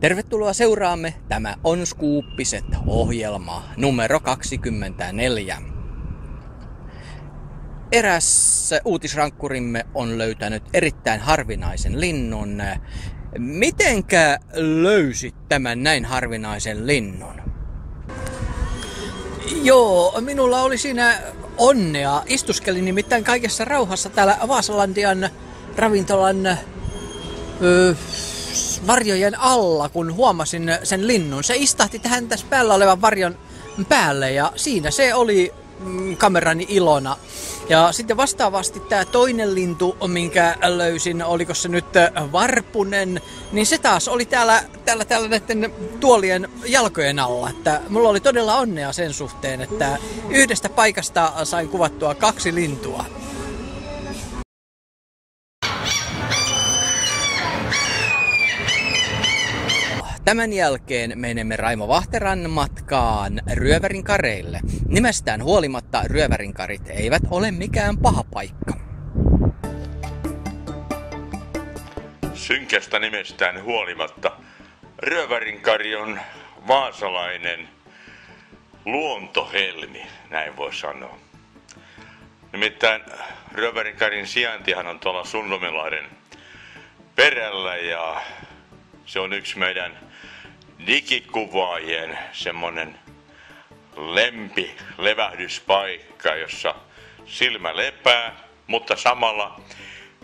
Tervetuloa seuraamme Tämä on Skuuppiset -ohjelma numero 24. Eräs uutisrankkurimme on löytänyt erittäin harvinaisen linnun. Mitenkä löysit tämän näin harvinaisen linnun? Joo, minulla oli siinä onnea. Istuskelin nimittäin kaikessa rauhassa täällä Vaasalandian ravintolan varjojen alla, kun huomasin sen linnun. Se istahti tähän tässä päällä olevan varjon päälle ja siinä se oli kamerani ilona. Ja sitten vastaavasti tämä toinen lintu, minkä löysin, oliko se nyt varpunen, niin se taas oli täällä näiden tuolien jalkojen alla. Että mulla oli todella onnea sen suhteen, että yhdestä paikasta sain kuvattua 2 lintua. Tämän jälkeen menemme Raimo Vahteran matkaan Ryövärinkareille. Nimestään huolimatta Ryövärinkarit eivät ole mikään paha paikka. Synkästä nimestään huolimatta Ryövärinkari on vaasalainen luontohelmi, näin voi sanoa. Nimittäin Ryövärinkarin sijaintihan on tuolla Sundomelahden perällä ja se on yksi meidän digikuvaajien semmonen levähdyspaikka, jossa silmä lepää, mutta samalla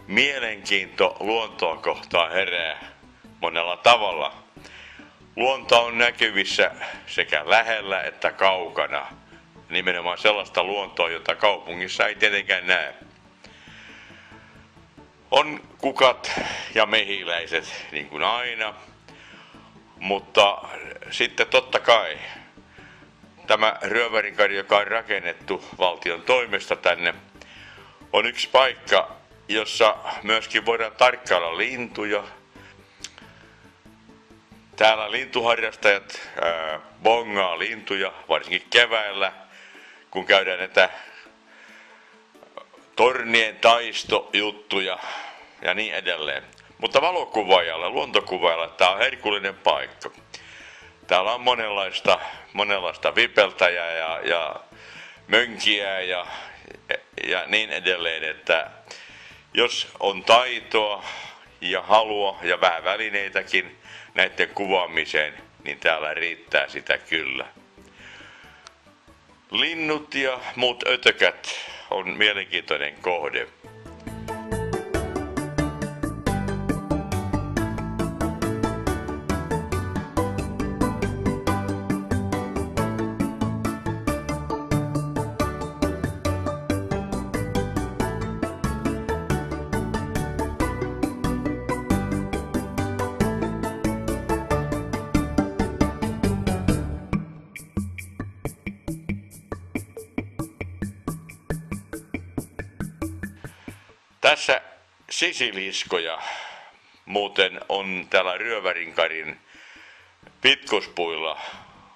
mielenkiinto luontoa kohtaan herää monella tavalla. Luonto on näkyvissä sekä lähellä että kaukana. Nimenomaan sellaista luontoa, jota kaupungissa ei tietenkään näe. On kukat ja mehiläiset niin kuin aina, mutta sitten totta kai tämä Ryövärinkari, joka on rakennettu valtion toimesta tänne, on yksi paikka, jossa myöskin voidaan tarkkailla lintuja. Täällä lintuharrastajat bongaa lintuja, varsinkin keväällä, kun käydään näitä tornien taistojuttuja ja niin edelleen. Mutta valokuvaajalle, luontokuvaajalle tämä on herkullinen paikka. Täällä on monenlaista vipeltäjää ja mönkiä ja niin edelleen, että jos on taitoa ja halua ja vähän välineitäkin näiden kuvaamiseen, niin täällä riittää sitä kyllä. Linnut ja muut ötökät on mielenkiintoinen kohde. Tässä sisiliskoja muuten on täällä Ryövärinkarin pitkospuilla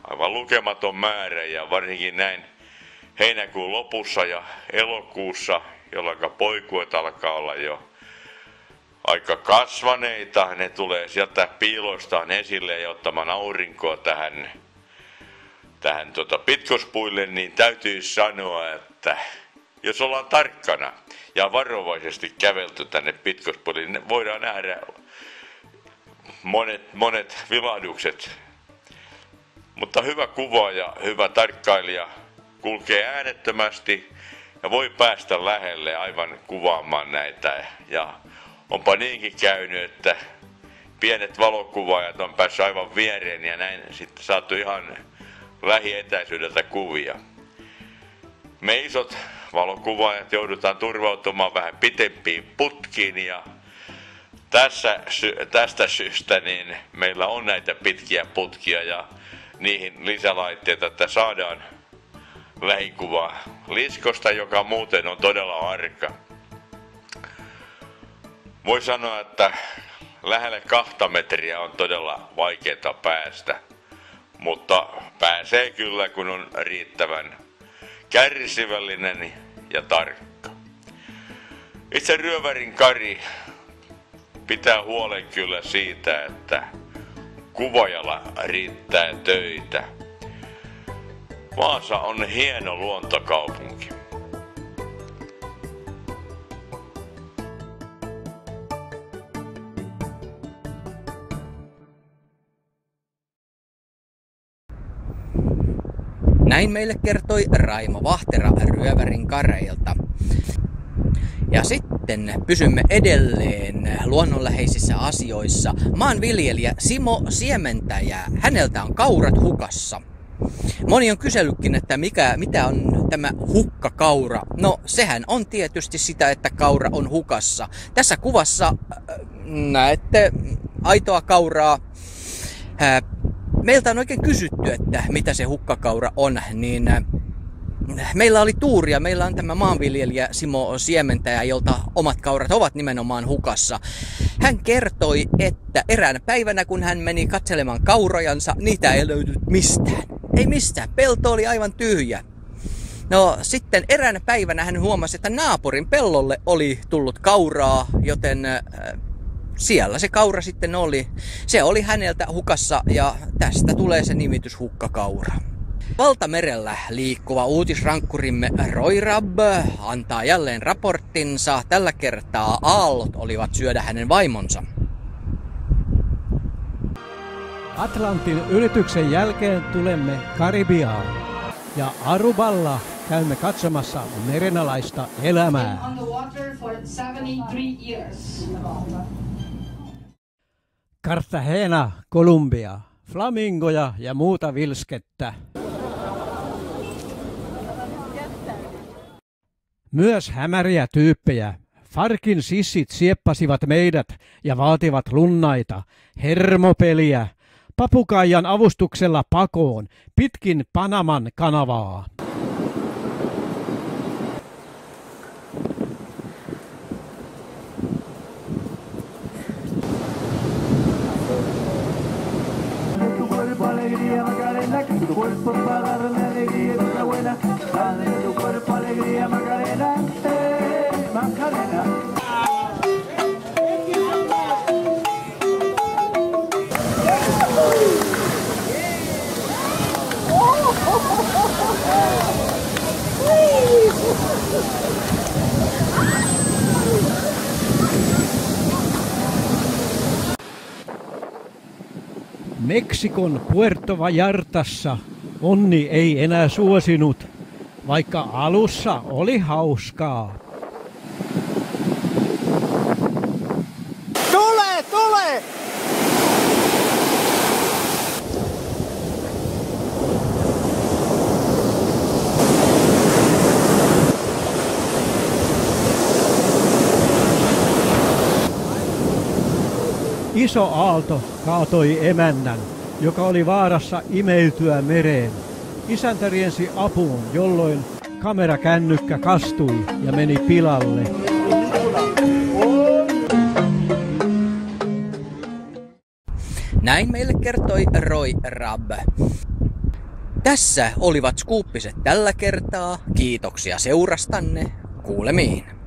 aivan lukematon määrä ja varsinkin näin heinäkuun lopussa ja elokuussa, jolloin poikuet alkaa olla jo aika kasvaneita. Ne tulee sieltä piiloistaan esille ja ottamaan aurinkoa tähän pitkospuille, niin täytyy sanoa, että jos ollaan tarkkana ja varovaisesti kävelty tänne pitkospuille, niin voidaan nähdä monet vilahdukset. Mutta hyvä kuvaaja, hyvä tarkkailija kulkee äänettömästi ja voi päästä lähelle aivan kuvaamaan näitä. Ja onpa niinkin käynyt, että pienet valokuvaajat on päässyt aivan viereen ja näin sitten saatu ihan lähietäisyydeltä kuvia. Me isot valokuvaajat joudutaan turvautumaan vähän pitempiin putkiin ja tästä syystä niin meillä on näitä pitkiä putkia ja niihin lisälaitteita, että saadaan lähikuva liskosta, joka muuten on todella arka. Voi sanoa, että lähelle 2 metriä on todella vaikeaa päästä, mutta pääsee kyllä, kun on riittävän kärsivällinen ja tarkka. Itse Ryövärinkari pitää huolen kyllä siitä, että kuvaajalla riittää töitä. Vaasa on hieno luontokaupunki. Näin meille kertoi Raimo Vahtera Ryövärin kareilta. Ja sitten pysymme edelleen luonnonläheisissä asioissa. Maanviljelijä Simo Siementäjä, häneltä on kaurat hukassa. Moni on kysellytkin, että mitä on tämä hukkakaura. No sehän on tietysti sitä, että kaura on hukassa. Tässä kuvassa näette aitoa kauraa. Meiltä on oikein kysytty, että mitä se hukkakaura on, niin meillä oli tuuria. Meillä on tämä maanviljelijä Simo Siementäjä, jolta omat kaurat ovat nimenomaan hukassa. Hän kertoi, että eräänä päivänä, kun hän meni katselemaan kaurojansa, niitä ei löytynyt mistään. Ei mistään. Pelto oli aivan tyhjä. No sitten eräänä päivänä hän huomasi, että naapurin pellolle oli tullut kauraa, joten siellä se kaura sitten oli. Se oli häneltä hukassa ja tästä tulee se nimitys hukkakaura. Valtamerellä liikkuva uutisrankkurimme Roy Rabb antaa jälleen raporttinsa. Tällä kertaa aallot olivat syödä hänen vaimonsa. Atlantin ylityksen jälkeen tulemme Karibiaan ja Aruballa käymme katsomassa merenalaista elämää. Cartagena, Kolumbia, flamingoja ja muuta vilskettä. Myös hämäriä tyyppejä. Farkin sissit sieppasivat meidät ja vaativat lunnaita, hermopeliä, papukaijan avustuksella pakoon, pitkin Panaman kanavaa. Alegría Macarena, que tu cuerpo para darme alegría y una buena. Dale tu cuerpo alegría Macarena, Macarena. Meksikon Puerto Vallartassa onni ei enää suosinut, vaikka alussa oli hauskaa. Tule, tule! Iso aalto kaatoi emännän, joka oli vaarassa imeytyä mereen. Isäntä riensi apuun, jolloin kamerakännykkä kastui ja meni pilalle. Näin meille kertoi Roy Rabb. Tässä olivat skuuppiset tällä kertaa. Kiitoksia seurastanne. Kuulemiin.